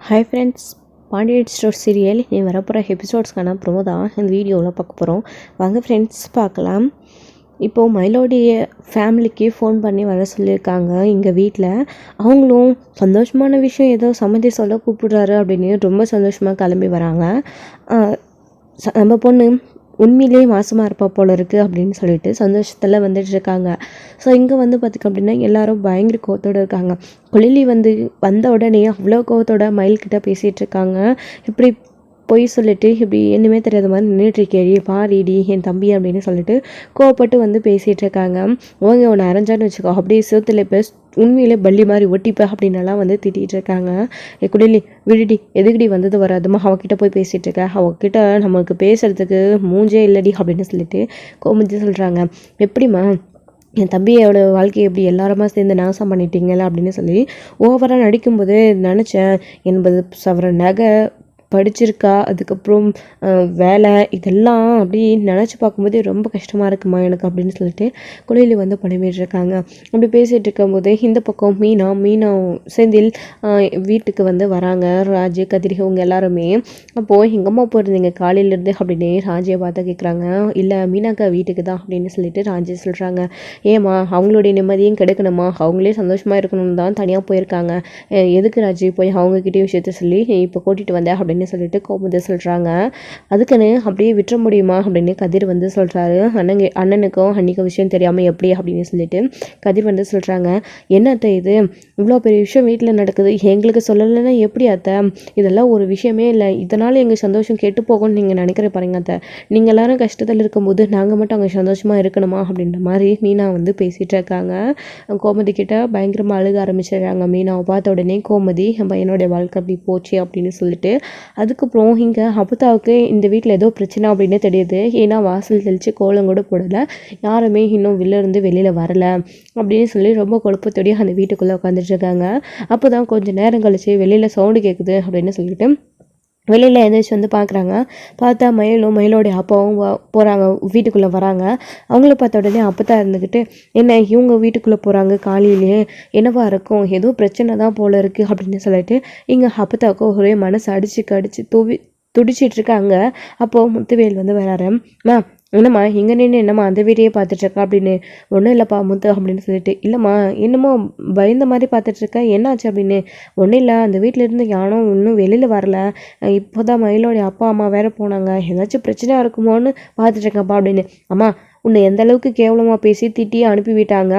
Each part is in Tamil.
Hi friends, Pandian store serial நீ வரப்போகிற எபிசோட்ஸ்க்கான ப்ரோமோ தான் இந்த வீடியோவில் பார்க்க போகிறோம். வாங்க ஃப்ரெண்ட்ஸ் பார்க்கலாம். இப்போது மயிலோடைய ஃபேமிலிக்கு ஃபோன் பண்ணி வர சொல்லியிருக்காங்க. எங்கள் வீட்டில் அவங்களும் சந்தோஷமான விஷயம் ஏதோ சம்மந்தி சொல்ல கூப்பிடுறாரு அப்படின்னு ரொம்ப சந்தோஷமாக கிளம்பி வராங்க. நம்ம பொண்ணு உண்மையிலே மாசமாக இருப்பா போல இருக்குது அப்படின்னு சொல்லிட்டு சந்தோஷத்தில் வந்துட்டுருக்காங்க. ஸோ இங்கே வந்து பார்த்திங்க அப்படின்னா எல்லோரும் பயங்கர கோவத்தோடு இருக்காங்க. குளிலி வந்த உடனே அவ்வளோ கோவத்தோட மயில்கிட்ட பேசிகிட்டு இருக்காங்க. இப்படி பொய் சொல்லிட்டு இப்படி என்னமே தெரியாத மாதிரி நின்றுட்டுருக்கேடி பாரிடி என் தம்பி அப்படின்னு சொல்லிட்டு கோவப்பட்டு வந்து பேசிகிட்டு இருக்காங்க. ஓங்க உன்னை அரைஞ்சான்னு வச்சுக்கோ, அப்படியே சேத்துல இப்போ உண்மையிலே பள்ளி மாதிரி ஒட்டிப்ப அப்படின்னலாம் வந்து திட்டிகிட்டு இருக்காங்க. குடிலி விடுடி, எதுக்குடி வந்தது வராதுமா, அவகிட்ட போய் பேசிகிட்டு இருக்க, அவகிட்ட நமக்கு பேசுறதுக்கு மூஞ்சே இல்லடி அப்படின்னு சொல்லிட்டு கோமதி சொல்கிறாங்க. எப்படிம்மா என் தம்பியோட வாழ்க்கையை எப்படி எல்லாருமா சேர்ந்து நாசம் பண்ணிட்டீங்களா அப்படின்னு சொல்லி ஓவராக நடிக்கும்போது நினச்சேன். 80 சவரன் நகை படிச்சிருக்கா, அதுக்கப்புறம் வேலை, இதெல்லாம் அப்படி நினச்சி பார்க்கும்போதே ரொம்ப கஷ்டமாக இருக்குமா எனக்கு அப்படின்னு சொல்லிட்டு குளிலி வந்து புலம்பிட்டுருக்காங்க. அப்படி பேசிகிட்டு இருக்கும்போது இந்த பக்கம் மீனா செந்தில் வீட்டுக்கு வந்து வராங்க. ராஜு கதிரி அவங்க எல்லாருமே. அப்போது எங்கள் அம்மா போயிருந்தீங்க காலையிலேருந்து அப்படின்னு ராஜியை பார்த்து கேட்குறாங்க. இல்லை மீனாக்கா வீட்டுக்கு தான் அப்படின்னு சொல்லிட்டு ராஜி சொல்கிறாங்க. ஏம்மா அவங்களுடைய நிம்மதியும் கெடுக்கணுமா, அவங்களே சந்தோஷமாக இருக்கணும்னு தான் தனியாக போயிருக்காங்க, எதுக்கு ராஜி போய் அவங்கக்கிட்டே விஷயத்த சொல்லி இப்போ கூட்டிகிட்டு வந்தேன் அப்படின்னு சொல்லிட்டு கோமதி சொல்கிறாங்க. அதுக்குன்னு அப்படியே விட்டுற முடியுமா அப்படின்னு கதிர் வந்து சொல்கிறாரு. அண்ணனுக்கும் அன்னிக்கும் விஷயம் தெரியாமல் எப்படி அப்படின்னு சொல்லிட்டு கதிர் வந்து சொல்கிறாங்க. என்ன அத்தை இது, இவ்வளோ பெரிய விஷயம் வீட்டில் நடக்குது, எங்களுக்கு சொல்லலைன்னா எப்படி அத்தை, இதெல்லாம் ஒரு விஷயமே இல்லை, இதனால் எங்கள் சந்தோஷம் கெட்டு போகும்னு நீங்கள் நினைக்கிற பாருங்க அத்தை, நீங்கள் எல்லாரும் கஷ்டத்தில் இருக்கும்போது நாங்கள் மட்டும் அங்கே சந்தோஷமாக இருக்கணுமா அப்படின்ற மாதிரி மீனா வந்து பேசிகிட்டு இருக்காங்க. கோமதி கிட்ட பயங்கரமாக அழுக ஆரம்பிச்சிடுறாங்க. மீனாவை பார்த்த உடனே கோமதி என் பையனுடைய வாழ்க்கை அப்படி போச்சு அப்படின்னு சொல்லிட்டு அதுக்கப்புறம் இங்கே அபுதாவுக்கு இந்த வீட்டில் ஏதோ பிரச்சனை அப்படின்னு தெரியுது. ஏன்னா வாசல் தெளித்து கோலம் கூட போடலை, யாருமே இன்னும் இருந்து வெளியில் வரலை அப்படின்னு சொல்லி ரொம்ப குழப்பத்தோடய அந்த வீட்டுக்குள்ளே உட்காந்துட்ருக்காங்க. அப்போ தான் கொஞ்சம் நேரம் கழிச்சு வெளியில் சவுண்டு கேட்குது அப்படின்னு சொல்லிட்டு வெளியில் எழுந்திரிச்சு வந்து பார்க்குறாங்க. பார்த்தா மயிலோடைய அப்பாவும் போகிறாங்க, வீட்டுக்குள்ளே வராங்க. அவங்கள பார்த்த உடனே அப்பதான் இருந்துக்கிட்டு, என்ன இவங்க வீட்டுக்குள்ளே போகிறாங்க காலையிலேயே, என்னவா இருக்கும், ஏதோ பிரச்சனை தான் போல இருக்குது அப்படின்னு சொல்லிட்டு இங்கே அப்பத்தாவுக்கு ஒரே மனசு அடிச்சு துடிச்சிட்டு இருக்காங்க. அப்போது முத்துவேல் வந்து வராரு. என்னம்மா இங்கே நின்று என்னம்மா அந்த வீட்டையே பார்த்துட்ருக்கா அப்படின்னு. ஒன்றும் இல்லைப்பா முத்து அப்படின்னு சொல்லிட்டு. இல்லைம்மா என்னமோ பயந்த மாதிரி பார்த்துட்ருக்க, என்னாச்சு அப்படின்னு. ஒன்றும் இல்லை, அந்த வீட்டிலேருந்து யாரும் இன்னும் வெளியில் வரல, இப்போ தான் மயிலோடைய அப்பா அம்மா வேறு போனாங்க, ஏதாச்சும் பிரச்சனையாக இருக்குமோன்னு பார்த்துட்ருக்கப்பா அப்படின்னு. அம்மா உன்னை எந்த அளவுக்கு கேவலமாக பேசி திட்டி அனுப்பிவிட்டாங்க,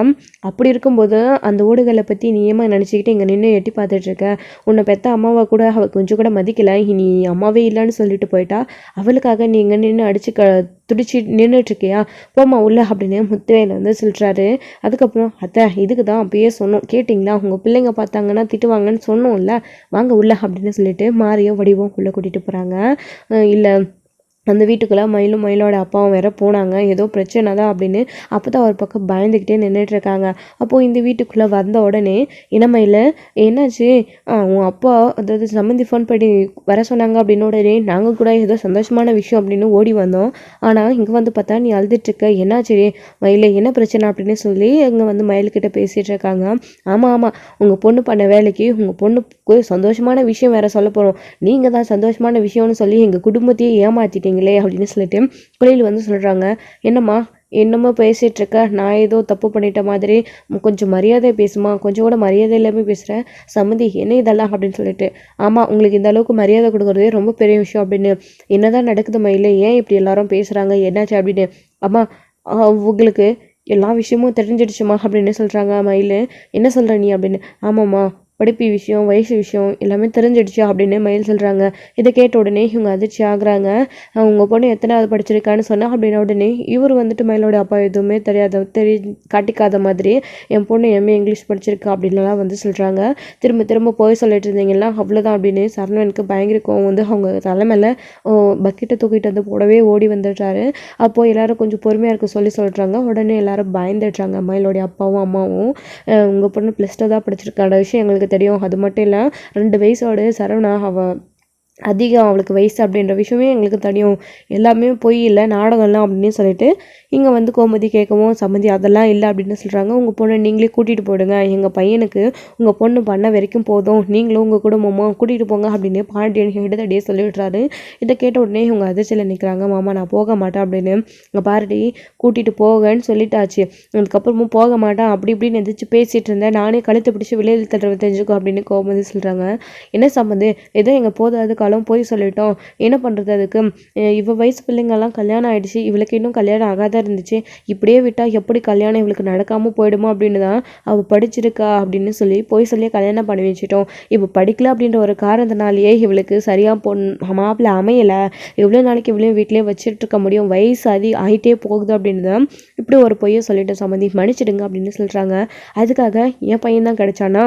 அப்படி இருக்கும்போது அந்த ஓடுகளை பற்றி நீ ஏமா நினச்சிக்கிட்டு இங்கே நின்று எட்டி பார்த்துட்ருக்க, உன்னை பெற்ற அம்மாவை கூட அவள் கொஞ்சம் கூட மதிக்கலை, இனி அம்மாவே இல்லைன்னு சொல்லிட்டு போயிட்டா, அவளுக்காக நீ இங்கே நின்று அடித்து துடிச்சு நின்றுட்டுருக்கியா, போம்மா உள்ள அப்படின்னு முத்துவேல் வந்து சொல்கிறாரு. அதுக்கப்புறம் அத்தை இதுக்கு தான் அப்பயே சொன்னோம், கேட்டிங்களா, உங்கள் பிள்ளைங்க பார்த்தாங்கன்னா திட்டுவாங்கன்னு சொன்னோம்ல, வாங்க உள்ள அப்படின்னு சொல்லிட்டு மாரியோ வடிவம் உள்ளே கூட்டிகிட்டு போகிறாங்க. இல்லை அந்த வீட்டுக்குள்ளே மயிலோட அப்பாவும் வேற போனாங்க, ஏதோ பிரச்சனை தான் அப்படின்னு. அப்போ தான் ஒரு பக்கம் பயந்துக்கிட்டே நின்றுட்டுருக்காங்க. அப்போது இந்த வீட்டுக்குள்ளே வந்த உடனே இனமயில் என்னாச்சு, உன் அப்பா அதாவது சம்மந்தி ஃபோன் பண்ணி வர சொன்னாங்க அப்படின்னு உடனே நாங்கள் கூட ஏதோ சந்தோஷமான விஷயம் அப்படின்னு ஓடி வந்தோம். ஆனால் இங்கே வந்து பார்த்தா நீ அழுதுட்டுருக்க, என்னாச்சு மயில், என்ன பிரச்சனை அப்படின்னு சொல்லி அங்கே வந்து மயில்கிட்ட பேசிகிட்டு இருக்காங்க. ஆமாம் உங்கள் பொண்ணு பண்ண வேலைக்கு உங்கள் பொண்ணுக்கு சந்தோஷமான விஷயம் வேறு சொல்ல போகிறோம், நீங்கள் தான் சந்தோஷமான விஷயம்னு சொல்லி எங்கள் குடும்பத்தையே ஏமாற்றிட்டீங்க அப்படின்னு சொல்லிட்டு குளில் வந்து சொல்கிறாங்க. என்னம்மா பேசிகிட்டு இருக்க, நான் ஏதோ தப்பு பண்ணிட்ட மாதிரி, கொஞ்சம் மரியாதை பேசுமா, கொஞ்சம் கூட மரியாதை இல்லாமல் பேசுகிறேன் சம்மந்தி, என்ன இதெல்லாம் அப்படின்னு சொல்லிட்டு. ஆமாம் உங்களுக்கு இந்த அளவுக்கு மரியாதை கொடுக்குறதே ரொம்ப பெரிய விஷயம் அப்படின்னு. என்னதான் நடக்குது மயில, ஏன் இப்படி எல்லாரும் பேசுகிறாங்க, என்னாச்சு அப்படின்னு. அம்மா உங்களுக்கு எல்லா விஷயமும் தெரிஞ்சிடுச்சுமா அப்படின்னு சொல்கிறாங்க மயில். என்ன சொல்கிற நீ அப்படின்னு. ஆமாம்மா படிப்பு விஷயம், வயசு விஷயம் எல்லாமே தெரிஞ்சிடுச்சு அப்படின்னு மயில் சொல்கிறாங்க. இதை கேட்ட உடனே இவங்க அதிர்ச்சி ஆகுறாங்க. அவங்க பொண்ணு எத்தனாவது படிச்சிருக்கான்னு சொன்னால் அப்படின்னா உடனே இவர் வந்துட்டு மயிலோட அப்பா எதுவுமே காட்டிக்காத மாதிரி என் பொண்ணு எம்ஏ இங்கிலீஷ் படிச்சிருக்கா அப்படின்லாம் வந்து சொல்கிறாங்க. திரும்ப போய் சொல்லிட்டு இருந்தீங்கன்னா அவ்வளோதான் அப்படின்னு சரவணனுக்கு பயங்கர கோவம் வந்து அவங்க தலைமையில் பக்கெட்டை தூக்கிட்டு வந்து போடவே ஓடி வந்துடுறாரு. அப்போது எல்லாரும் கொஞ்சம் பொறுமையாக இருக்க சொல்கிறாங்க. உடனே எல்லாரும் பயந்துடுறாங்க. மயிலோடைய அப்பாவும் அம்மாவும், உங்கள் பொண்ணு +2 தான் படிச்சிருக்கான விஷயம் எங்களுக்கு தெரியும், அது மட்டும் இல்லை 2 வயசோட சரவணா அதிகம் அவளுக்கு வயசு அப்படின்ற விஷயமே எங்களுக்கு தெரியும், எல்லாமே பொய் இல்லை நாடகம்லாம் அப்படின்னு சொல்லிட்டு இங்கே வந்து கோமதி கேட்கவும் சம்மந்தி அதெல்லாம் இல்லை அப்படின்னு சொல்கிறாங்க. உங்கள் பொண்ணை நீங்களே கூட்டிகிட்டு போயிடுங்க, எங்கள் பையனுக்கு உங்கள் பொண்ணு பண்ண வரைக்கும் போதும், நீங்களும் உங்கள் குடும்பமும் கூட்டிகிட்டு போங்க அப்படின்னு பாண்டியன் எடுத்தடியே சொல்லிவிட்றாரு. இதை கேட்ட உடனே இவங்க அதிர்ச்சியில் நிற்கிறாங்க. மாமா நான் போக மாட்டேன் அப்படின்னு. இங்கே பாரடி கூட்டிகிட்டு போகன்னு சொல்லிட்டாச்சு, அதுக்கப்புறமும் போக மாட்டேன் அப்படி இப்படின்னு எந்திரிச்சு பேசிகிட்டு இருந்தேன், நானே கழுத்தை பிடிச்சி வெளியில் தட்டுற தெரிஞ்சுக்கோ அப்படின்னு கோமதி சொல்கிறாங்க. என்ன சம்மந்தி, ஏதோ எங்கள் போதாது காலம் போய் சொல்லிட்டோம், என்ன பண்ணுறது அதுக்கு, இவ வயசு பிள்ளைங்கள்லாம் கல்யாணம் ஆகிடுச்சு, இவளுக்கு இன்னும் கல்யாணம் ஆகாத இருந்துச்சு, இப்படியே விட்டால் எப்படி கல்யாணம் இவளுக்கு நடக்காமல் போயிடுமோ அப்படின்னு தான் அவள் படிச்சிருக்கா அப்படின்னு சொல்லி போய் சொல்லி கல்யாணம் பண்ணி வச்சிட்டோம். இப்போ படிக்கல அப்படின்ற ஒரு காரணத்தினாலேயே இவளுக்கு சரியாக மாப்பிள்ளை அமையலை, எவ்வளோ நாளைக்கு இவளையும் வீட்டிலே வச்சுட்டு இருக்க முடியும், வயசு ஆகிட்டே போகுது அப்படின்னு தான் இப்படி ஒரு பொய்யை சொல்லிட்டு சம்மந்தி மன்னிச்சிடுங்க அப்படின்னு சொல்கிறாங்க. அதுக்காக என் பையன் தான் கிடைச்சானா,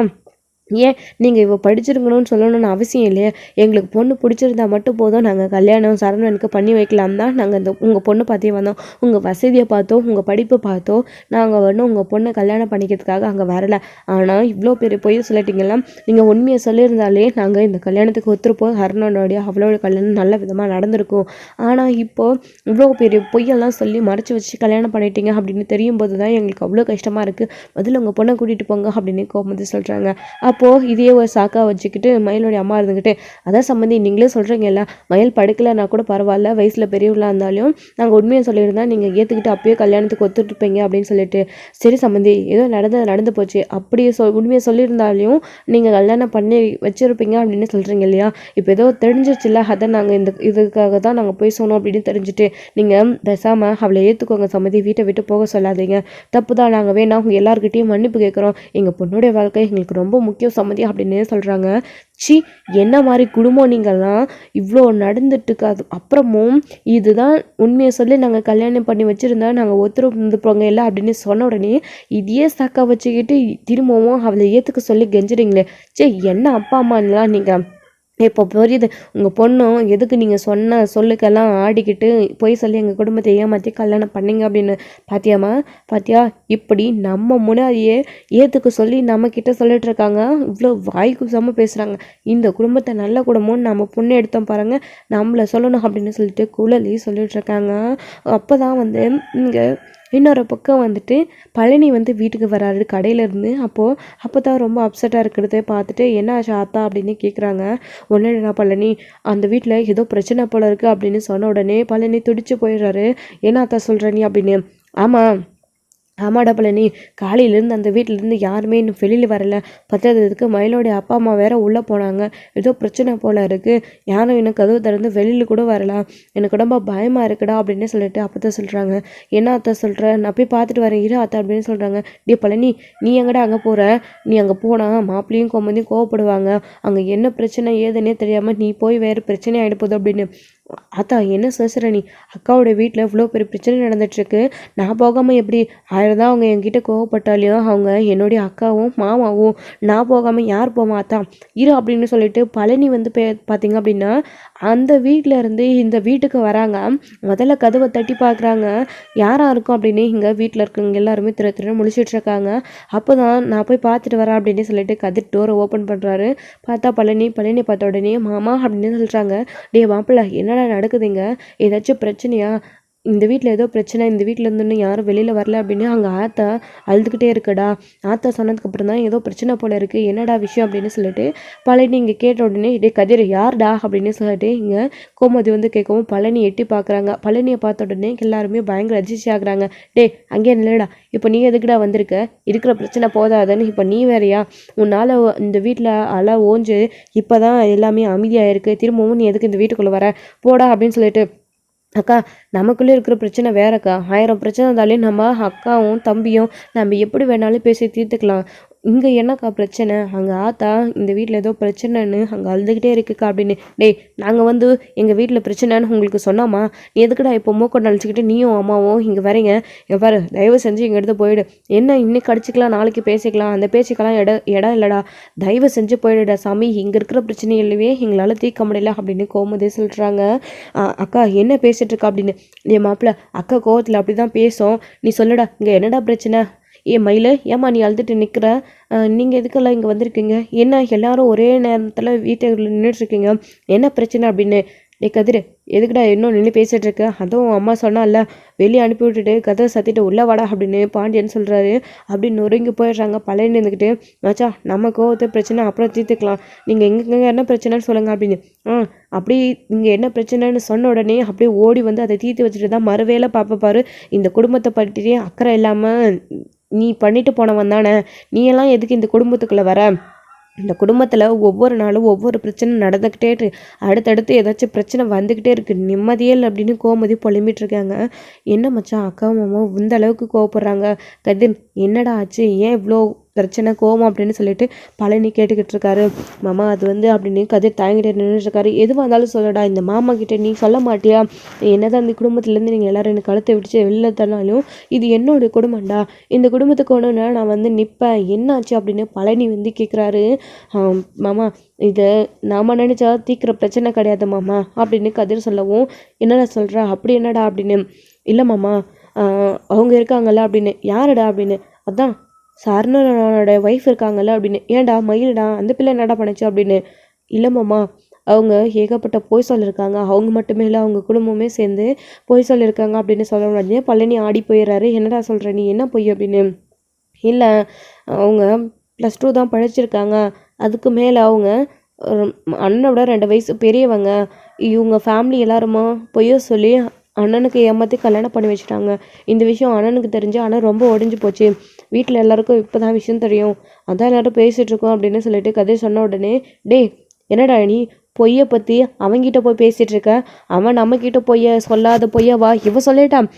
ஏன் நீங்கள் இவ படிச்சிருக்கணும்னு சொல்லணும்னு அவசியம் இல்லையே, எங்களுக்கு பொண்ணு பிடிச்சிருந்தா மட்டும் போதும், நாங்கள் கல்யாணம் சரவணனுக்கு பண்ணி வைக்கலாம் தான் நாங்கள் இந்த உங்கள் பொண்ணு பார்த்தே வந்தோம், உங்கள் வசதியை பார்த்தோ உங்கள் படிப்பை பார்த்தோ நாங்கள் வந்து உங்கள் பொண்ணை கல்யாணம் பண்ணிக்கிறதுக்காக அங்கே வரலை. ஆனால் இவ்வளோ பெரிய பொய் சொல்லிட்டீங்களா, நீங்கள் உண்மையை சொல்லியிருந்தாலே நாங்கள் இந்த கல்யாணத்துக்கு ஒத்துருப்போம், ஹரணனுடைய அவளோட கல்யாணம் நல்ல விதமாக நடந்திருக்கும். ஆனால் இப்போது இவ்வளோ பெரிய பொய்யெல்லாம் சொல்லி மறைச்சி வச்சு கல்யாணம் பண்ணிட்டீங்க அப்படின்னு தெரியும் போது தான் எங்களுக்கு அவ்வளோ கஷ்டமாக இருக்குது, முதல்ல உங்கள் பொண்ணை கூட்டிகிட்டு போங்க அப்படின்னு கோமதி சொல்கிறாங்க. அப்போது இதையே ஒரு சாக்காக வச்சுக்கிட்டு மயிலோடைய அம்மா இருந்துக்கிட்டு, அதான் சம்மந்தி நீங்களே சொல்கிறீங்கல்ல, மயில் படுக்கலைன்னா கூட பரவாயில்ல, வயசில் பெரியவளாக இருந்தாலும் நாங்கள் உண்மையை சொல்லியிருந்தா நீங்கள் ஏற்றுக்கிட்டு அப்பயே கல்யாணத்துக்கு ஒத்துட்ருப்பீங்க அப்படின்னு சொல்லிட்டு, சரி சம்மந்தி ஏதோ நடந்து போச்சு, அப்படியே உண்மையை சொல்லியிருந்தாலையும் நீங்கள் கல்யாணம் பண்ணி வச்சுருப்பீங்க அப்படின்னு சொல்கிறீங்க இல்லையா, இப்போ ஏதோ தெரிஞ்சிருச்சுல்ல, அதை நாங்கள் இதுக்காக தான் நாங்கள் போய் சொன்னோம் அப்படின்னு தெரிஞ்சுட்டு நீங்கள் பேசாமல் அவளை ஏற்றுக்கோங்க சம்மந்தி, வீட்டை விட்டு போக சொல்லாதீங்க, தப்பு தான், நாங்கள் வேணா உங்கள் எல்லாருக்கிட்டையும் மன்னிப்பு கேட்குறோம், எங்கள் பொண்ணுடைய வாழ்க்கை எங்களுக்கு ரொம்ப முக்கியம் சம்மதி அப்படின்னு சொல்கிறாங்க. சி என்ன மாதிரி குடும்பம் நீங்கள்லாம், இவ்வளோ நடந்துட்டுருக்கு, அது அப்புறமும் இதுதான் உண்மையை சொல்லி நாங்கள் கல்யாணம் பண்ணி வச்சுருந்தா நாங்கள் ஒத்துருந்துப்போங்க இல்லை அப்படின்னு சொன்ன உடனே இதையே சாக்கா வச்சுக்கிட்டு திரும்பவும் அவளை ஏற்றுக்க சொல்லி கெஞ்சுறீங்களே, சே என்ன அப்பா அம்மாலாம் நீங்கள். இப்போ புரியுது, உங்கள் பொண்ணும் எதுக்கு நீங்கள் சொன்ன சொல்லுக்கெல்லாம் ஆடிக்கிட்டு போய் சொல்லி எங்கள் குடும்பத்தை ஏமாற்றி கல்யாணம் பண்ணிங்க அப்படின்னு. பாத்தியா இப்படி நம்ம முன்னாடியே ஏற்றுக்க சொல்லி நம்மக்கிட்ட சொல்லிட்டு இருக்காங்க, இவ்வளோ வாய்க்குசாமல் பேசுகிறாங்க, இந்த குடும்பத்தை நல்ல குடும்பம்னு நம்ம பொண்ணு எடுத்தோம் பாருங்கள், நம்மளை சொல்லணும் அப்படின்னு சொல்லிட்டு குழலி சொல்லிட்டு இருக்காங்க. அப்போ தான் வந்து இங்கே இன்னொரு பக்கம் வந்துட்டு பழனி வந்து வீட்டுக்கு வராரு கடையிலேருந்து. அப்போ தான் ரொம்ப அப்செட்டாக இருக்கிறத பார்த்துட்டு என்ன ஆச்சு ஆத்தா அப்படின்னு கேட்குறாங்க. ஒன்றுடா பழனி, அந்த வீட்டில் ஏதோ பிரச்சனை போல இருக்குது அப்படின்னு சொன்ன உடனே பழனி துடிச்சு போயிடுறாரு. என்ன ஆத்தா சொல்கிற நீ அப்படின்னு. ஆமாடா பழனி, காலையிலேருந்து அந்த வீட்டிலேருந்து யாருமே இன்னும் வெளியில் வரலை, பத்தாததுக்கு மயிலோடைய அப்பா அம்மா வேற உள்ளே போனாங்க, ஏதோ பிரச்சனை போல் இருக்குது, யாரும் எனக்கு கதவு திறந்து வெளியில் கூட வரலாம், எனக்கு ரொம்ப பயமாக இருக்குடா அப்படின்னு சொல்லிட்டு அப்போ தான் சொல்கிறாங்க. என்ன அத்தை சொல்கிற, நான் போய் பார்த்துட்டு வரேன் இரு அத்தை அப்படின்னு சொல்கிறாங்க. டே பழனி, நீ எங்கடா அங்கே போகிற, நீ அங்கே போனால் மாப்பிள்ளையும் கோமதியும் கோவப்படுவாங்க, அங்கே என்ன பிரச்சனை ஏதுன்னே தெரியாமல் நீ போய் வேறு பிரச்சனை ஆகிட போகுது அப்படின்னு. அத்தா என்ன பேசுகிற நீ, அக்காவோட வீட்டில் இவ்வளோ பெரிய பிரச்சனை நடந்துட்டுருக்கு, நான் போகாமல் எப்படி, தான் அவங்க என்கிட்ட கோவப்பட்டாலையும் அவங்க என்னுடைய அக்காவும் மாமாவும், நான் போகாமல் யார் போமா அத்தா இரு அப்படின்னு சொல்லிட்டு பழனி வந்து பார்த்தீங்க அப்படின்னா அந்த வீட்டில் இருந்து இந்த வீட்டுக்கு வராங்க. முதல்ல கதவை தட்டி பார்க்குறாங்க, யாராக இருக்கும் அப்படின்னு. இங்கே வீட்டில் இருக்கவங்க எல்லாருமே திரு முழிச்சிட்டு இருக்காங்க. அப்போ தான் நான் போய் பார்த்துட்டு வரேன் அப்படின்னு சொல்லிட்டு கதிர் டோரை ஓப்பன் பண்ணுறாரு. பார்த்தா பழனி பார்த்த உடனே மாமா அப்படின்னு சொல்கிறாங்க. டே மாப்பிள்ள என்னடா நடக்குதுங்க, ஏதாச்சும் பிரச்சனையா, இந்த வீட்டில் ஏதோ பிரச்சனை, இந்த வீட்டில் இருந்துன்னு யாரும் வெளியில் வரல அப்படின்னு அங்கே ஆத்தா அழுதுகிட்டே இருக்குடா. ஆத்தா சொன்னதுக்கப்புறம் தான் ஏதோ பிரச்சனை போல இருக்குது, என்னடா விஷயம் அப்படின்னு சொல்லிட்டு பழனி இங்கே கேட்ட உடனே டே கதிர் யார்டா அப்படின்னு சொல்லிட்டு இங்கே கோமதி வந்து கேட்கவும் பழனி எட்டி பார்க்குறாங்க. பழனியை பார்த்த உடனே எல்லாருமே பயங்கர அதிர்ச்சி ஆகுறாங்க. டே அங்கே இல்லைடா, இப்போ நீ எதுக்குடா வந்திருக்க, இருக்கிற பிரச்சனை போதாதுன்னு இப்போ நீ வேறையா, உன்னால் இந்த வீட்டில் அலை ஓஞ்சு இப்போ தான் எல்லாமே அமைதியாக இருக்குது, திரும்பவும் நீ எதுக்கு இந்த வீட்டுக்குள்ளே வர, போடா அப்படின்னு சொல்லிட்டு. அக்கா நமக்குள்ளே இருக்கிற பிரச்சனை வேறக்கா, 1000 பிரச்சனை இருந்தாலே நம்ம அக்காவும் தம்பியும் நம்ம எப்படி வேணாலும் பேசி தீர்த்துக்கலாம், இங்கே என்னக்கா பிரச்சனை, அங்கே ஆத்தா இந்த வீட்டில் ஏதோ பிரச்சனைன்னு அங்கே அழுதுகிட்டே இருக்குக்கா அப்படின்னு. டேய் நாங்கள் வந்து எங்கள் வீட்டில் பிரச்சனைன்னு உங்களுக்கு சொன்னோமா, நீ எதுக்குடா இப்போ மூக்க நினச்சிக்கிட்டு நீயும் அம்மாவும் இங்கே வரீங்க, எவ்வாறு தயவு செஞ்சு இங்கே எடுத்து போயிடு, என்ன இன்னைக்கு அடிச்சிக்கலாம் நாளைக்கு பேசிக்கலாம், அந்த பேசிக்கலாம் இடம் இல்லைடா, தயவு செஞ்சு போயிடுடா சாமி, இங்கே இருக்கிற பிரச்சனையிலவே எங்களால் தீர்க்க முடியல அப்படின்னு கோமதே சொல்கிறாங்க. அக்கா என்ன பேசிகிட்டு இருக்கா அப்படின்னு. நீ மாப்பிள்ள அக்கா கோவத்தில் அப்படி தான் பேசும், நீ சொல்லுடா இங்கே என்னடா பிரச்சனை, ஏன் மயில ஏம்மா நீ அழுதுட்டு நிற்கிற, நீங்கள் எதுக்கெல்லாம் இங்கே வந்திருக்கீங்க, என்ன எல்லாரும் ஒரே நேரத்தில் வீட்டுக்குள்ள நின்றுட்டுருக்கீங்க, என்ன பிரச்சனை அப்படின்னு. டே கதிர், எதுக்குடா இன்னும் நின்று பேசிகிட்டு இருக்க, அதுவும் அம்மா சொன்னால வெளியே அனுப்பி விட்டுட்டு கதை சத்திட்டு உள்ளே வாடா அப்படின்னு பாண்டியன் சொல்கிறாரு. அப்படின்னு நொறுங்கி போயிடுறாங்க. பழைய இருந்துக்கிட்டு, மச்சா நம்ம கோவத்தை பிரச்சனை அப்புறம் தீர்த்துக்கலாம், நீங்கள் எங்கே என்ன பிரச்சனைன்னு சொல்லுங்கள் அப்படின்னு. அப்படி இங்கே என்ன பிரச்சனைன்னு சொன்ன உடனே அப்படியே ஓடி வந்து அதை தீர்த்து வச்சுட்டு தான் மறுவேளை பாரு, இந்த குடும்பத்தை பற்றியே அக்கறை இல்லாமல் நீ பண்ணிட்டு போனவன் தானே, நீ எல்லாம் எதுக்கு இந்த குடும்பத்துக்குள்ளே வர, இந்த குடும்பத்தில் ஒவ்வொரு நாளும் ஒவ்வொரு பிரச்சனை நடந்துக்கிட்டே இருக்கு, அடுத்தடுத்து ஏதாச்சும் பிரச்சனை வந்துக்கிட்டே இருக்குது, நிம்மதியே இல்லை அப்படின்னு கோமதி புலம்பிட்டு இருக்காங்க. என்ன மச்சான் அக்காவும் மாமாவும் இந்த அளவுக்கு கோவப்படுறாங்க, கதிர் என்னடா ஆச்சு, ஏன் இவ்வளோ பிரச்சனை கோவம் அப்படின்னு சொல்லிட்டு பழனி கேட்டுக்கிட்டு இருக்காரு. மாமா அது வந்து அப்படின்னு கதிர் தாங்கிட்டு நின்றுட்டுருக்காரு. எதுவாக இருந்தாலும் சொல்லடா, இந்த மாமா கிட்டே நீ சொல்ல மாட்டியா, என்னதான் இந்த குடும்பத்துலேருந்து நீங்கள் எல்லோரும் எனக்கு கழுத்தை விடிச்சு வெளில தரனாலும் இது என்னோட குடும்பம்டா, இந்த குடும்பத்துக்கு ஒன்றுனா நான் வந்து நிற்பேன், என்னாச்சு அப்படின்னு பழனி வந்து கேட்குறாரு. மாமா இது நாம் நினச்சா தீக்கிற பிரச்சனை கிடையாது மாமா அப்படின்னு கதிர் சொல்லவும், என்னடா சொல்கிறா, அப்படி என்னடா அப்படின்னு. இல்லை மாமா அவங்க இருக்காங்கல்ல அப்படின்னு. யாருடா அப்படின்னு. அதான் சரணனோட ஒய்ஃப் இருக்காங்கல்ல அப்படின்னு. ஏன்டா மயில்டா அந்த பிள்ளை என்னடா பண்ணுச்சு அப்படின்னு. இல்லை மாமா அவங்க ஏகப்பட்ட பொய் சொல்லியிருக்காங்க, அவங்க மட்டுமே இல்லை அவங்க குடும்பமே சேர்ந்து பொய் சொல்லியிருக்காங்க அப்படின்னு சொல்ல உடனே பழனி ஆடி போயிடுறாரு. என்னடா சொல்கிற நீ, என்ன பொய் அப்படின்னு. இல்லை அவங்க +2 தான் படிச்சிருக்காங்க, அதுக்கு மேலே அவங்க அண்ணனோட 2 வயசு பெரியவங்க, இவங்க ஃபேமிலி எல்லாருமா பொய்யோ சொல்லி அண்ணனுக்கு ஏமாற்றி கல்யாணம் பண்ணி வச்சுட்டாங்க. இந்த விஷயம் அண்ணனுக்கு தெரிஞ்சு அண்ணன் ரொம்ப ஒடிஞ்சு போச்சு, வீட்டில் எல்லாருக்கும் இப்போ தான் விஷயம் தெரியும், அதான் எல்லோரும் பேசிகிட்டு இருக்கோம் அப்படின்னு சொல்லிட்டு கதை சொன்ன உடனே, டே என்னடா நீ பொய்யை பற்றி அவங்கிட்ட போய் பேசிகிட்டு இருக்க, அவன் நம்மக்கிட்ட பொய்ய சொல்லாத பொய்யவா இவன் சொல்லிட்டான்,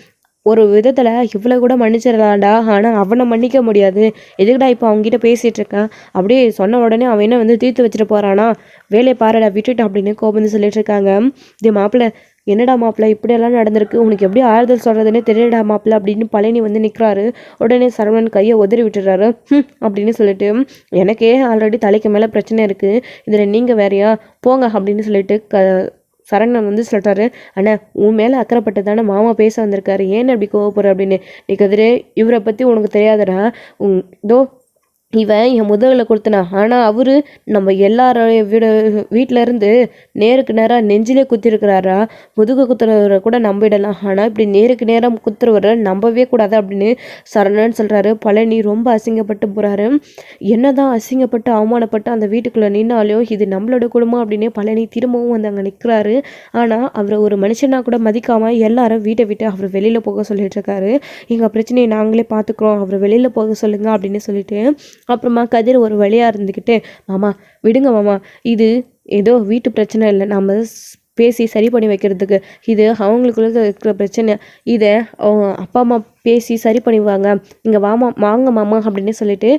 ஒரு விதத்தில் இவ்வளோ கூட மன்னிச்சிடலாம்டா, ஆனால் அவனை மன்னிக்க முடியாது, எதுக்குடா இப்போ அவங்ககிட்ட பேசிகிட்டு இருக்கேன் அப்படியே சொன்ன உடனே அவன் என்ன வந்து தீர்த்து வச்சுட்டு போகிறானா, வேலையை பாருடா விட்டுட்டு அப்படின்னு கோபந்து சொல்லிட்டு இருக்காங்க. இது மாப்பிள்ளை என்னடா மாப்பிள்ளை இப்படியெல்லாம் நடந்திருக்கு, உனக்கு எப்படி ஆறுதல் சொல்கிறதுனே தெரியடா மாப்பிள்ளை அப்படின்னு பழனி வந்து நிற்கிறாரு. உடனே சரவணன் கையை உதறி விட்டுறாரு. அப்படின்னு சொல்லிட்டு, எனக்கே ஆல்ரெடி தலைக்கு மேலே பிரச்சனை இருக்குது, இதில் நீங்கள் வேறையா போங்க அப்படின்னு சொல்லிட்டு சரவணன் வந்து சொல்கிறாரு. அண்ணா உன் மேலே அக்கறைப்பட்டு தானே மாமா பேச வந்திருக்காரு, ஏன்னு அப்படி கோவப்படுற அப்படின்னு. நீ கதிரே இவரை பற்றி உனக்கு தெரியாதடா, இதோ இவன் என் முதலில் கொடுத்தனா, ஆனால் அவர் நம்ம எல்லாரோடைய வீட்டிலேருந்து நேருக்கு நேராக நெஞ்சிலே குத்திருக்கிறாரா, முதுகு குத்துறவரை கூட நம்பிடலாம், ஆனால் இப்படி நேருக்கு நேரம் குத்துறவரை நம்பவே கூடாது அப்படின்னு சரணன்னு சொல்கிறாரு. பழனி ரொம்ப அசிங்கப்பட்டு போகிறாரு. என்னதான் அசிங்கப்பட்டு அவமானப்பட்டு அந்த வீட்டுக்குள்ளே நின்னாலும் இது நம்மளோட குடும்பம் அப்படின்னு பழனி திரும்பவும் வந்து அங்கே நிற்கிறாரு. ஆனால் அவரை ஒரு மனுஷனா கூட மதிக்காமல் எல்லாரும் வீட்டை விட்டு அவர் வெளியில் போக சொல்லிட்டு இருக்காரு. எங்கள் பிரச்சனையை நாங்களே பார்த்துக்குறோம், அவர் வெளியில் போக சொல்லுங்க அப்படின்னு சொல்லிட்டு அப்புறமா கதிர் ஒரு வழியாக இருந்துக்கிட்டு, மாமா விடுங்க மாமா, இது ஏதோ வீட்டு பிரச்சனை இல்லை, நம்ம பேசி சரி பண்ணி வைக்கிறதுக்கு, இது அவங்களுக்குள்ள இருக்கிற பிரச்சனை, இதை அவங்க அப்பா அம்மா பேசி சரி பண்ணிடுவாங்க, இங்கே வாங்க மாமா அப்படின்னு சொல்லிட்டு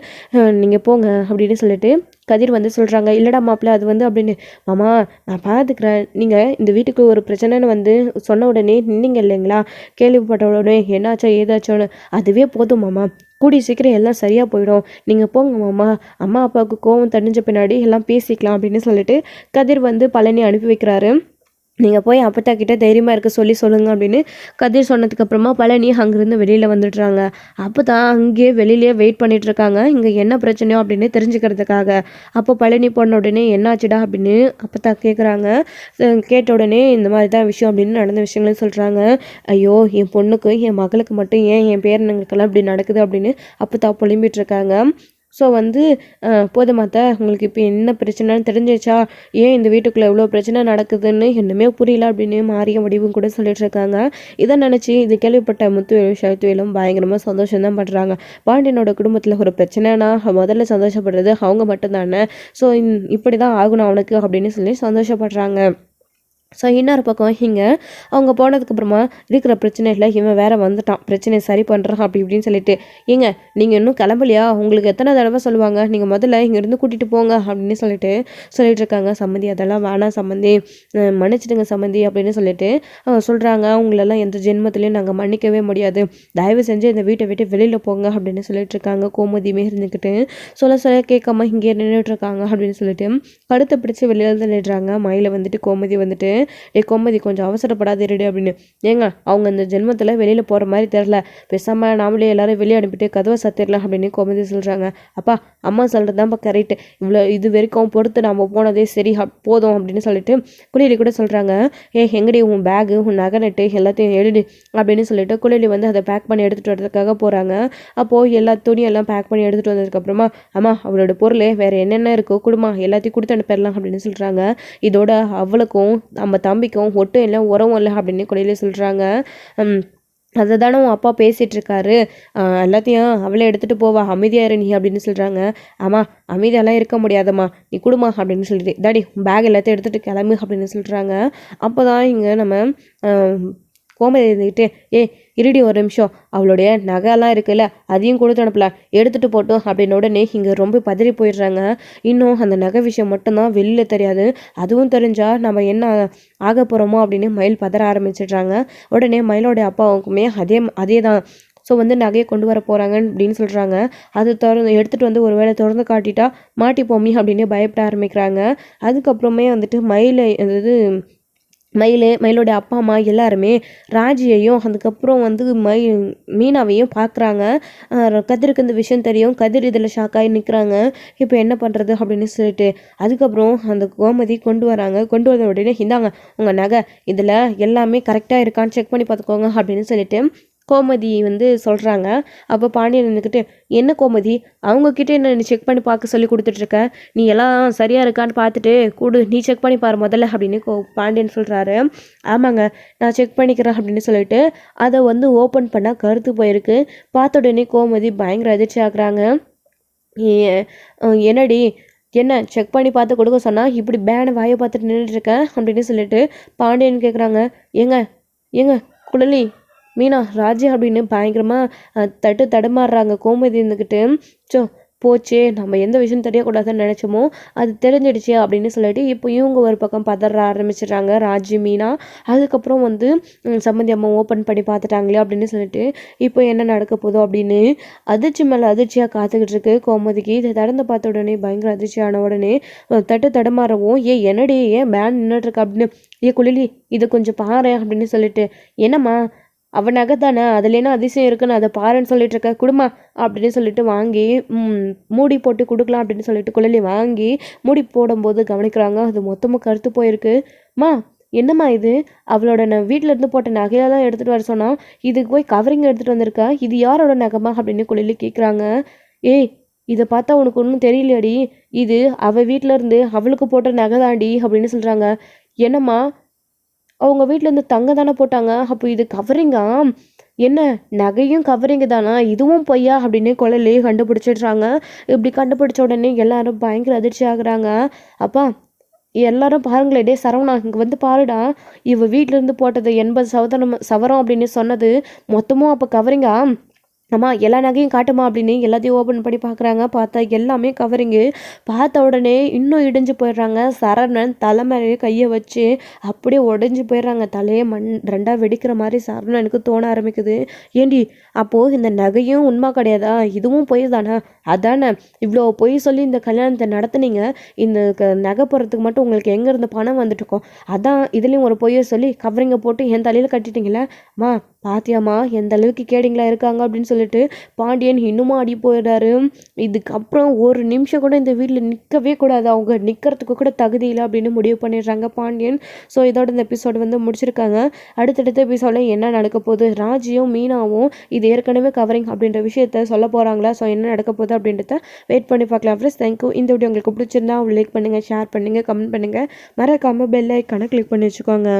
நீங்கள் போங்க அப்படின்னு சொல்லிட்டு கதிர் வந்து சொல்கிறாங்க. இல்லைடா மாப்பிள்ள அது வந்து அப்படின்னு. மாமா நான் பார்த்துக்கிறேன், நீங்கள் இந்த வீட்டுக்கு ஒரு பிரச்சனைன்னு வந்து சொன்ன உடனே நின்னீங்க இல்லைங்களா, கேள்விப்பட்ட உடனே என்னாச்சோ ஏதாச்சோன்னு, அதுவே போதும் மாமா, கூடி சீக்கிரம் எல்லாம் சரியாக போயிடும், நீங்கள் போங்க மாமா, அம்மா அப்பாவுக்கு கோவம் தணிஞ்ச பின்னாடி எல்லாம் பேசிக்கலாம் அப்படின்னு சொல்லிட்டு கதிர் வந்து பழனி அனுப்பி வைக்கிறாரு. நீங்கள் போய் அப்பத்தா கிட்டே தைரியமாக இருக்க சொல்லுங்கள் அப்படின்னு கதிர் சொன்னதுக்கப்புறமா பழனி அங்கேருந்து வெளியில் வந்துடுறாங்க. அப்போ தான் அங்கேயே வெளியிலேயே வெயிட் பண்ணிகிட்ருக்காங்க, இங்கே என்ன பிரச்சனையோ அப்படின்னு தெரிஞ்சுக்கிறதுக்காக. அப்போ பழனி போன உடனே என்னாச்சுடா அப்படின்னு அப்பத்தா கேட்குறாங்க. கேட்ட உடனே இந்த மாதிரி தான் விஷயம் அப்படின்னு நடந்த விஷயங்களையும் சொல்கிறாங்க. ஐயோ என் பொண்ணுக்கு என் மகளுக்கு மட்டும் ஏன் என் பேரனுங்களுக்கெல்லாம் இப்படி நடக்குது அப்படின்னு அப்பத்தா புலம்பிகிட்ருக்காங்க. ஸோ வந்து போதுமாத்த உங்களுக்கு இப்போ என்ன பிரச்சனைன்னு தெரிஞ்சிச்சா, ஏன் இந்த வீட்டுக்குள்ளே எவ்வளோ பிரச்சனை நடக்குதுன்னு இன்னுமே புரியல அப்படின்னு மாறிய முடிவும் கூட சொல்லிட்டு இருக்காங்க. இதை நினச்சி இது கேள்விப்பட்ட முத்துவேலும் சக்திவேலும் பயங்கரமாக சந்தோஷம் தான் பண்ணுறாங்க. பாண்டியனோட குடும்பத்தில் ஒரு பிரச்சனைனா முதல்ல சந்தோஷப்படுறது அவங்க மட்டும்தானே, ஸோ இப்படி தான் ஆகணும் அவனுக்கு அப்படின்னு சொல்லி சந்தோஷப்படுறாங்க. ஸோ இன்னொரு பக்கம் இங்கே அவங்க போனதுக்கப்புறமா இருக்கிற பிரச்சனையில் இவன் வேற வந்துட்டான், பிரச்சனையை சரி பண்ணுறான் அப்படி இப்படின்னு சொல்லிட்டு. ஏங்க நீங்கள் இன்னும் கிளம்பலையா, உங்களுக்கு எத்தனை தடவை சொல்லுவாங்க, நீங்கள் முதல்ல இங்கேருந்து கூட்டிகிட்டு போங்க அப்படின்னு சொல்லிட்டு இருக்காங்க. சம்மந்தி அதெல்லாம் வேணாம் சம்மந்தி, மன்னிச்சிடுங்க சம்மந்தி அப்படின்னு சொல்லிட்டு சொல்கிறாங்க. அவங்களெல்லாம் எந்த ஜென்மத்திலையும் நாங்கள் மன்னிக்கவே முடியாது, தயவு செஞ்சு இந்த வீட்டை விட்டு வெளியில் போங்க அப்படின்னு சொல்லிட்டு இருக்காங்க. கோமதியுமே இருந்துக்கிட்டு சொல்ல கேட்காம இங்கே நின்றுட்டுருக்காங்க அப்படின்னு சொல்லிட்டு கழுத்தை பிடிச்சி வெளியில் தள்ளிடுறாங்க. மயில வந்துட்டு கோமதி வந்துட்டு கோமதி கொஞ்சம் அவசரப்படாது இருடி அப்படின்னு. ஏங்க அவங்க இந்த ஜென்மத்தில் வெளியில் போகிற மாதிரி தெரில, பேசாமல் நாமளே எல்லாரும் வெளியே அனுப்பிட்டு கதவை சத்திரலாம் அப்படின்னு கோமதி சொல்கிறாங்க. அப்பா அம்மா சொல்கிறது தான்ப்பா கரெக்டு, இவ்வளோ இது வரைக்கும் பொறுத்து நம்ம போனதே சரி போதும் அப்படின்னு சொல்லிட்டு குளியலி கூட சொல்கிறாங்க. எங்கடி உன் பேகு உன் நகை நட்டு எல்லாத்தையும் எழுடு அப்படின்னு சொல்லிட்டு குளியலி வந்து அதை பேக் பண்ணி எடுத்துகிட்டு வரதுக்காக போகிறாங்க. அப்போது எல்லா துணியெல்லாம் பேக் பண்ணி எடுத்துகிட்டு வந்ததுக்கப்புறமா அம்மா அவளோட பொருள் வேறு என்னென்ன இருக்கோ குடுமா எல்லாத்தையும் கொடுத்து அனுப்பிடலாம் அப்படின்னு சொல்கிறாங்க. இதோட அவளுக்கும் நம்ம தம்பிக்கும் ஒட்டும் இல்லை உறவும் இல்லை அப்படின்னு குளியலி சொல்கிறாங்க. அதை தானே உன் அப்பா பேசிகிட்டு இருக்காரு, எல்லாத்தையும் அவளே எடுத்துகிட்டு போவா, அமைதியாரு நீ அப்படின்னு சொல்கிறாங்க. ஆமாம் அமைதியெல்லாம் இருக்க முடியாதம்மா, நீ குடுமா அப்படின்னு சொல்லிட்டு டாடி பேக் எல்லாத்தையும் எடுத்துகிட்டு கிளம்பு அப்படின்னு சொல்கிறாங்க. அப்போ தான் இங்கே நம்ம கோமதி இருந்துக்கிட்டு இருடி ஒரு நிமிஷம், அவளுடைய நகைலாம் இருக்குல்ல அதையும் கொடுத்து அனுப்பலாம், எடுத்துகிட்டு போட்டோம் அப்படின்னு உடனே இங்கே ரொம்ப பதறி போயிடுறாங்க. இன்னும் அந்த நகை விஷயம் மட்டும்தான் வெளியில் தெரியாது, அதுவும் தெரிஞ்சால் நம்ம என்ன ஆக போகிறோமோ அப்படின்னு மயில் பதற ஆரம்பிச்சிடுறாங்க. உடனே மயிலோடைய அப்பாவுக்குமே அதே தான். ஸோ வந்து நகையை கொண்டு வர போகிறாங்க அப்படின்னு சொல்கிறாங்க. அது எடுத்துகிட்டு வந்து ஒரு வேளை திறந்து காட்டிட்டா மாட்டிப்போமி அப்படின்னு பயப்பட ஆரம்பிக்கிறாங்க. அதுக்கப்புறமே வந்துட்டு மயிலோடைய அப்பா அம்மா எல்லாருமே ராஜியையும் அதுக்கப்புறம் வந்து மீனாவையும் பார்க்குறாங்க. கதிருக்கு இந்த விஷயம் தெரியும், கதிர் இதில் ஷாக்காகி நிற்கிறாங்க. இப்போ என்ன பண்ணுறது அப்படின்னு சொல்லிட்டு அதுக்கப்புறம் அந்த கோமதி கொண்டு வந்த உடனே இந்தாங்க உங்கள் நகை, இதில் எல்லாமே கரெக்டாக இருக்கான்னு செக் பண்ணி பார்த்துக்கோங்க அப்படின்னு சொல்லிட்டு கோமதி வந்து சொல்கிறாங்க. அப்போ பாண்டியன் நின்றுக்கிட்டு என்ன கோமதி அவங்கக்கிட்ட என்ன நீ செக் பண்ணி பார்க்க சொல்லி கொடுத்துட்ருக்க, நீ எல்லாம் சரியாக இருக்கான்னு பார்த்துட்டு நீ செக் பண்ணி பாரு முதல்ல அப்படின்னு பாண்டியன் சொல்கிறாரு. ஆமாங்க நான் செக் பண்ணிக்கிறேன் அப்படின்னு சொல்லிட்டு அதை வந்து ஓப்பன் பண்ணால் கருத்து போயிருக்கு. பார்த்த உடனே கோமதி பயங்கர அதிர்ச்சி ஆகுறாங்க. என்னடி என்ன செக் பண்ணி பார்த்து கொடுக்க சொன்னால் இப்படி பேனை வாயை பார்த்துட்டு நின்றுட்டுருக்கேன் அப்படின்னு சொல்லிட்டு பாண்டியன் கேட்குறாங்க. ஏங்க குழலி மீனா ராஜி அப்படின்னு பயங்கரமாக தடுமாறுறாங்க. கோமதி இருந்துக்கிட்டு போச்சே நம்ம எந்த விஷயம் தெரியக்கூடாதுன்னு நினச்சோமோ அது தெரிஞ்சிடுச்சு அப்படின்னு சொல்லிட்டு இப்போ இவங்க ஒரு பக்கம் பதற ஆரம்பிச்சிடுறாங்க ராஜி மீனா. அதுக்கப்புறம் வந்து சம்மந்தி அம்மா ஓப்பன் பண்ணி பார்த்துட்டாங்களே அப்படின்னு சொல்லிட்டு இப்போ என்ன நடக்க போதோ அப்படின்னு அதிர்ச்சி மேலே அதிர்ச்சியாக காத்துக்கிட்டு இருக்கு கோமதிக்கு. இதை திறந்து பார்த்த உடனே பயங்கர அதிர்ச்சியான உடனே தடுமாறவும் என்னடி பேன் நின்றுட்டுருக்க அப்படின்னு குளிலி இதை கொஞ்சம் பாரு அப்படின்னு சொல்லிட்டு என்னம்மா அவன் நகை தானே அதில் என்ன அதிசயம் இருக்குன்னு அதை பாருன்னு சொல்லிட்டு இருக்க குடுமா அப்படின்னு சொல்லிட்டு வாங்கி மூடி போட்டு கொடுக்கலாம் அப்படின்னு சொல்லிட்டு குழலி வாங்கி மூடி போடும்போது கவனிக்கிறாங்க. அது மொத்தமாக கருத்து போயிருக்குமா. என்னம்மா இது அவளோட வீட்டில் இருந்து போட்ட நகையாக தான் எடுத்துகிட்டு வர சொன்னால் இதுக்கு போய் கவரிங் எடுத்துகிட்டு வந்திருக்கா, இது யாரோட நகைமா அப்படின்னு குழலி கேட்குறாங்க. இதை பார்த்தா உனக்கு ஒன்றும் தெரியலையடி, இது அவள் வீட்டில் இருந்து அவளுக்கு போட்ட நகை தாண்டி அப்படின்னு சொல்கிறாங்க. என்னம்மா அவங்க வீட்டிலேருந்து தங்க தானே போட்டாங்க, அப்போ இது கவரிங்கா, என்ன நகையும் கவரிங்கு தானா, இதுவும் பொய்யா அப்படின்னு குழலே கண்டுபிடிச்சிடுறாங்க. இப்படி கண்டுபிடிச்ச உடனே எல்லாரும் பயங்கர அதிர்ச்சி ஆகுறாங்க. அப்பா எல்லாரும் பாருங்களே, டே சரவணா இங்கே வந்து பாருடா, இவ வீட்டிலேருந்து போட்டது 80 சவரம் அப்படின்னு சொன்னது மொத்தமும் அப்போ கவரிங்கா, அம்மா எல்லா நகையும் காட்டுமா அப்படின்னு எல்லாத்தையும் ஓப்பன் பண்ணி பார்க்குறாங்க. பார்த்தா எல்லாமே கவரிங்கு. பார்த்த உடனே இன்னும் இடிஞ்சு போயிடுறாங்க. சரவணன் தலை மேலேயே கையை வச்சு அப்படியே உடஞ்சி போயிடுறாங்க. தலையே ரெண்டாக வெடிக்கிற மாதிரி சரவணனுக்கு தோண ஆரம்பிக்குது. ஏண்டி அப்போது இந்த நகையும் உண்மை கிடையாதா, இதுவும் பொய் தானே, அதானே இவ்வளோ பொய் சொல்லி இந்த கல்யாணத்தை நடத்துனீங்க, இந்த நகை போகிறதுக்கு மட்டும் உங்களுக்கு எங்கேருந்து பணம் வந்துட்டுருக்கோம், அதான் இதுலேயும் ஒரு பொய்யை சொல்லி கவரிங்கை போட்டு என் தலையில் கட்டிட்டீங்களே மா, பாத்தியாம்மா எந்த அளவுக்கு கேடிங்களா இருக்காங்க அப்படின்னு சொல்லிட்டு பாண்டியன் இன்னுமா அடி போயிடுறாரு. இதுக்கப்புறம் ஒரு நிமிஷம் கூட இந்த வீட்டில் நிற்கவே கூடாது, அவங்க நிற்கிறதுக்கு கூட தகுதி இல்லை அப்படின்னு முடிவு பண்ணிடுறாங்க பாண்டியன். ஸோ இதோட இந்த எபிசோடு வந்து முடிச்சிருக்காங்க. அடுத்தடுத்த எபிசோடில் என்ன நடக்க போகுது, ராஜியும் மீனாவும் இது ஏற்கனவே கவரிங் அப்படின்ற விஷயத்த சொல்ல போகிறாங்களா, ஸோ என்ன நடக்க போகுது அப்படின்றத வெயிட் பண்ணி பார்க்கலாம் ஃப்ரெண்ட்ஸ். தேங்க்யூ. இந்த வீடியோ உங்களுக்கு பிடிச்சிருந்தா லைக் பண்ணுங்கள், ஷேர் பண்ணுங்கள், கமெண்ட் பண்ணுங்கள், மறக்காமல் பெல் ஐக்கானை கிளிக் பண்ணி வச்சுக்கோங்க.